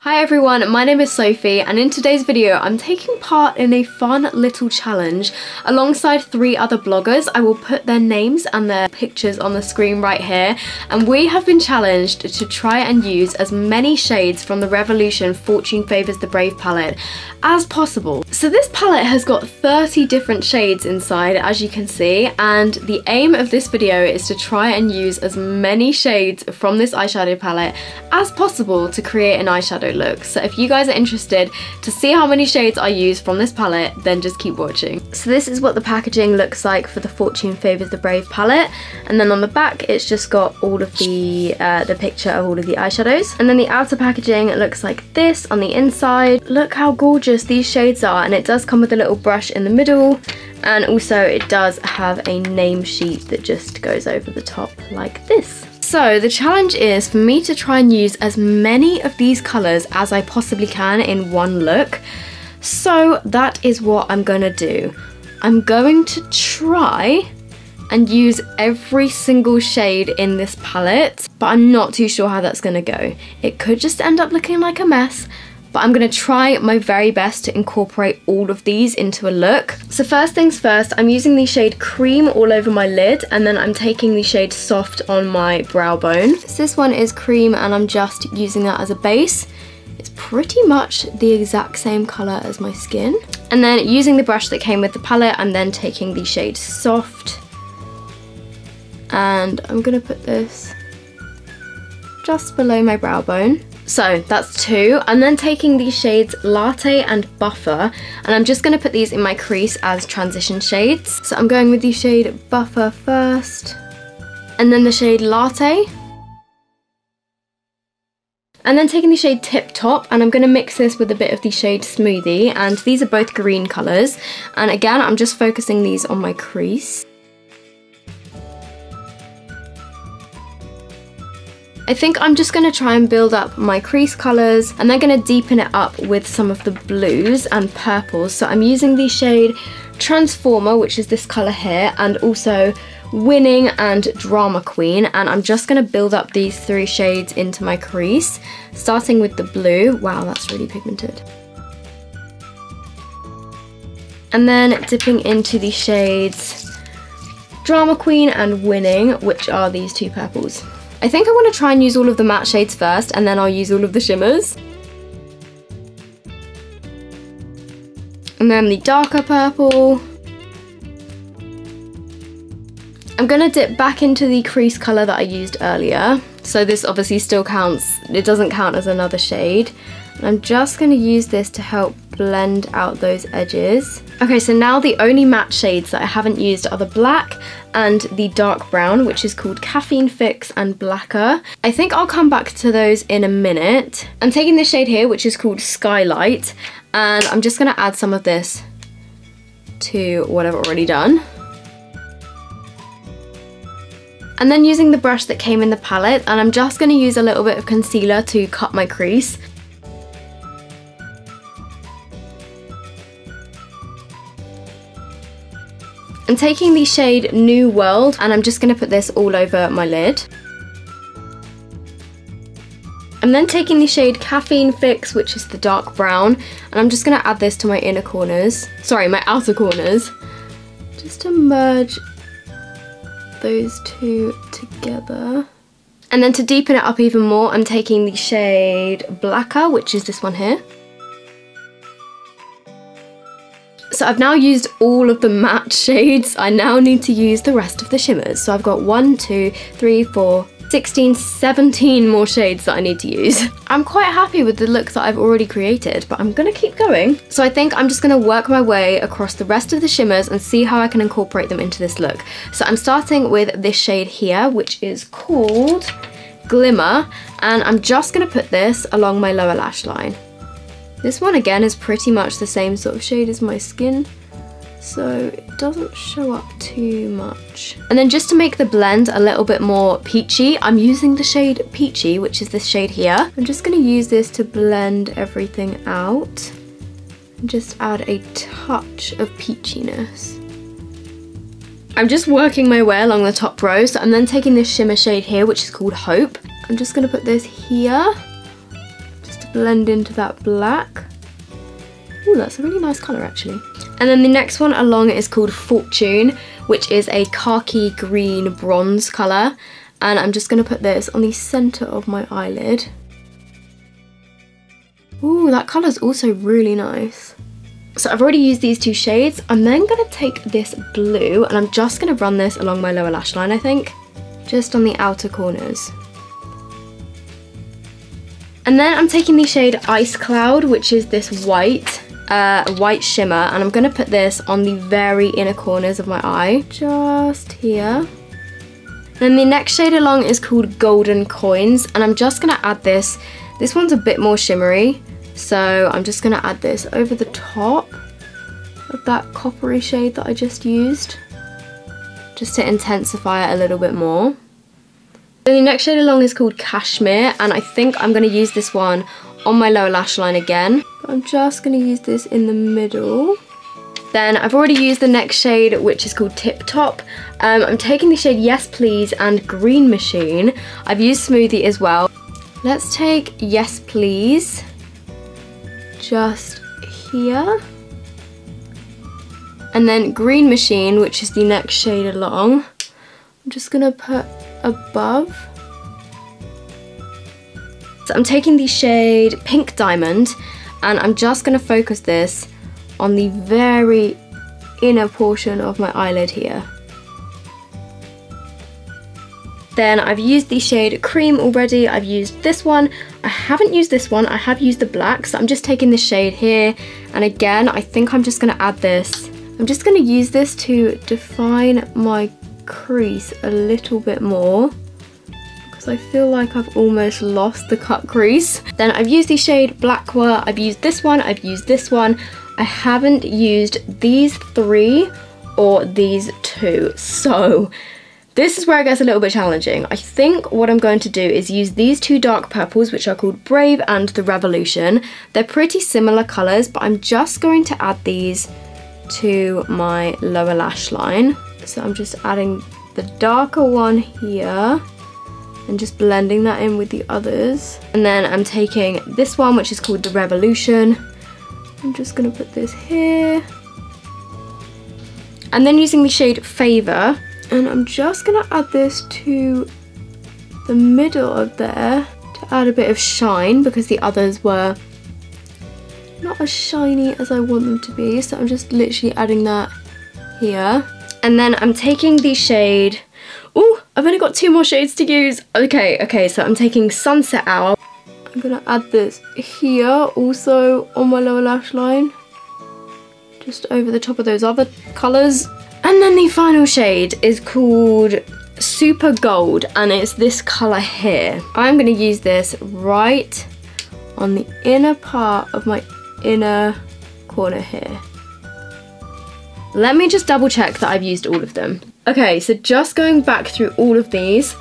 Hi everyone, my name is Sophie and in today's video I'm taking part in a fun little challenge alongside 3 other bloggers. I will put their names and their pictures on the screen right here, and we have been challenged to try and use as many shades from the Revolution Fortune Favours the Brave palette as possible. So this palette has got 30 different shades inside, as you can see, and the aim of this video is to try and use as many shades from this eyeshadow palette as possible to create an eyeshadow look. So if you guys are interested to see how many shades I use from this palette, then just keep watching. So this is what the packaging looks like for the Fortune Favours the Brave palette, and then on the back it's just got all of the picture of all of the eyeshadows, and then the outer packaging looks like this on the inside. Look how gorgeous these shades are, and it does come with a little brush in the middle, and also it does have a name sheet that just goes over the top like this. So the challenge is for me to try and use as many of these colours as I possibly can in one look. So that is what I'm gonna do. I'm going to try and use every single shade in this palette, but I'm not too sure how that's gonna go. It could just end up looking like a mess, but I'm gonna try my very best to incorporate all of these into a look. So first things first, I'm using the shade Cream all over my lid, and then I'm taking the shade Soft on my brow bone. So this one is Cream, and I'm just using that as a base. It's pretty much the exact same colour as my skin. And then using the brush that came with the palette, I'm then taking the shade Soft, and I'm gonna put this just below my brow bone. So that's 2. I'm then taking these shades Latte and Buffer, and I'm just going to put these in my crease as transition shades. So I'm going with the shade Buffer first, and then the shade Latte, and then taking the shade Tip Top, and I'm going to mix this with a bit of the shade Smoothie, and these are both green colours, and again I'm just focusing these on my crease. I think I'm just going to try and build up my crease colours, and then going to deepen it up with some of the blues and purples. So I'm using the shade Transformer, which is this colour here, and also Winning and Drama Queen, and I'm just going to build up these 3 shades into my crease, starting with the blue. Wow, that's really pigmented. And then dipping into the shades Drama Queen and Winning, which are these 2 purples. I think I want to try and use all of the matte shades first, and then I'll use all of the shimmers. And then the darker purple. I'm going to dip back into the crease colour that I used earlier. So this obviously still counts, it doesn't count as another shade. And I'm just going to use this to help blend out those edges. Okay, so now the only matte shades that I haven't used are the black and the dark brown, which is called Caffeine Fix and Blacker. I think I'll come back to those in a minute. I'm taking this shade here, which is called Skylight, and I'm just going to add some of this to what I've already done. And then using the brush that came in the palette, and I'm just going to use a little bit of concealer to cut my crease. I'm taking the shade New World, and I'm just going to put this all over my lid. I'm then taking the shade Caffeine Fix, which is the dark brown, and I'm just going to add this to my inner corners, sorry, my outer corners, just to merge those 2 together. And then to deepen it up even more, I'm taking the shade Blacker, which is this one here. So I've now used all of the matte shades. I now need to use the rest of the shimmers. So I've got 1, 2, 3, 4, 16, 17 more shades that I need to use. I'm quite happy with the look that I've already created, but I'm gonna keep going. So I think I'm just gonna work my way across the rest of the shimmers and see how I can incorporate them into this look. So I'm starting with this shade here, which is called Glimmer, and I'm just gonna put this along my lower lash line. This one again is pretty much the same sort of shade as my skin, so it doesn't show up too much. And then just to make the blend a little bit more peachy, I'm using the shade Peachy, which is this shade here. I'm just going to use this to blend everything out and just add a touch of peachiness. I'm just working my way along the top row, so I'm then taking this shimmer shade here, which is called Hope. I'm just going to put this here, just to just blend into that black. Ooh, that's a really nice colour actually. And then the next one along is called Fortune, which is a khaki green bronze colour. And I'm just going to put this on the centre of my eyelid. Ooh, that colour's also really nice. So I've already used these two shades. I'm then going to take this blue and I'm just going to run this along my lower lash line, I think. Just on the outer corners. And then I'm taking the shade Ice Cloud, which is this white shimmer, and I'm going to put this on the very inner corners of my eye. Just here. Then the next shade along is called Golden Coins, and I'm just going to add this. This one's a bit more shimmery. So I'm just going to add this over the top of that coppery shade that I just used, just to intensify it a little bit more. Then the next shade along is called Kashmir, and I think I'm going to use this one on my lower lash line again. I'm just going to use this in the middle. Then I've already used the next shade, which is called Tip Top. I'm taking the shade Yes Please and Green Machine. I've used Smoothie as well. Let's take Yes Please. Just here, and then Green Machine, which is the next shade along, I'm just gonna put above. So I'm taking the shade Pink Diamond and I'm just gonna focus this on the very inner portion of my eyelid here. Then I've used the shade Cream already. I've used this one. I haven't used this one. I have used the black, so I'm just taking this shade here. And again, I think I'm just going to add this. I'm just going to use this to define my crease a little bit more, because I feel like I've almost lost the cut crease. Then I've used the shade Blackware. I've used this one. I've used this one. I haven't used these three or these two. So this is where it gets a little bit challenging. I think what I'm going to do is use these two dark purples, which are called Brave and the Revolution. They're pretty similar colours, but I'm just going to add these to my lower lash line. So I'm just adding the darker one here and just blending that in with the others. And then I'm taking this one, which is called the Revolution. I'm just going to put this here. And then using the shade Favour, and I'm just going to add this to the middle of there to add a bit of shine, because the others were not as shiny as I want them to be. So I'm just literally adding that here. And then I'm taking the shade, oh, I've only got two more shades to use. Okay, so I'm taking Sunset Hour. I'm going to add this here also on my lower lash line, just over the top of those other colours. And then the final shade is called Super Gold, and it's this colour here. I'm going to use this right on the inner part of my inner corner here. Let me just double check that I've used all of them. Okay, so just going back through all of these,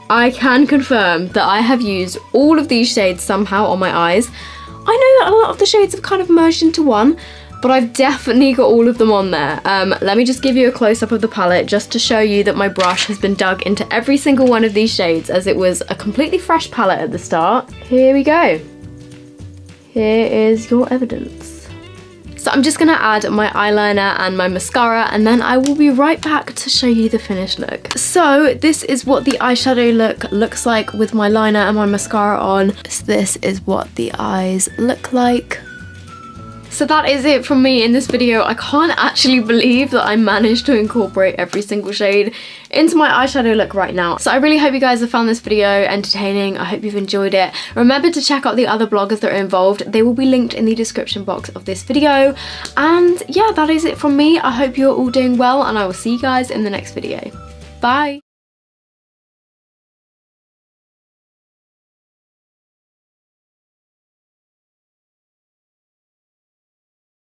I can confirm that I have used all of these shades somehow on my eyes. I know that a lot of the shades have kind of merged into one, but I've definitely got all of them on there. Let me just give you a close-up of the palette just to show you that my brush has been dug into every single one of these shades, as it was a completely fresh palette at the start. Here we go. Here is your evidence. So I'm just gonna add my eyeliner and my mascara, and then I will be right back to show you the finished look. So this is what the eyeshadow look looks like with my liner and my mascara on. So this is what the eyes look like. So that is it from me in this video. I can't actually believe that I managed to incorporate every single shade into my eyeshadow look right now. So I really hope you guys have found this video entertaining. I hope you've enjoyed it. Remember to check out the other bloggers that are involved. They will be linked in the description box of this video. And yeah, that is it from me. I hope you're all doing well, and I will see you guys in the next video. Bye!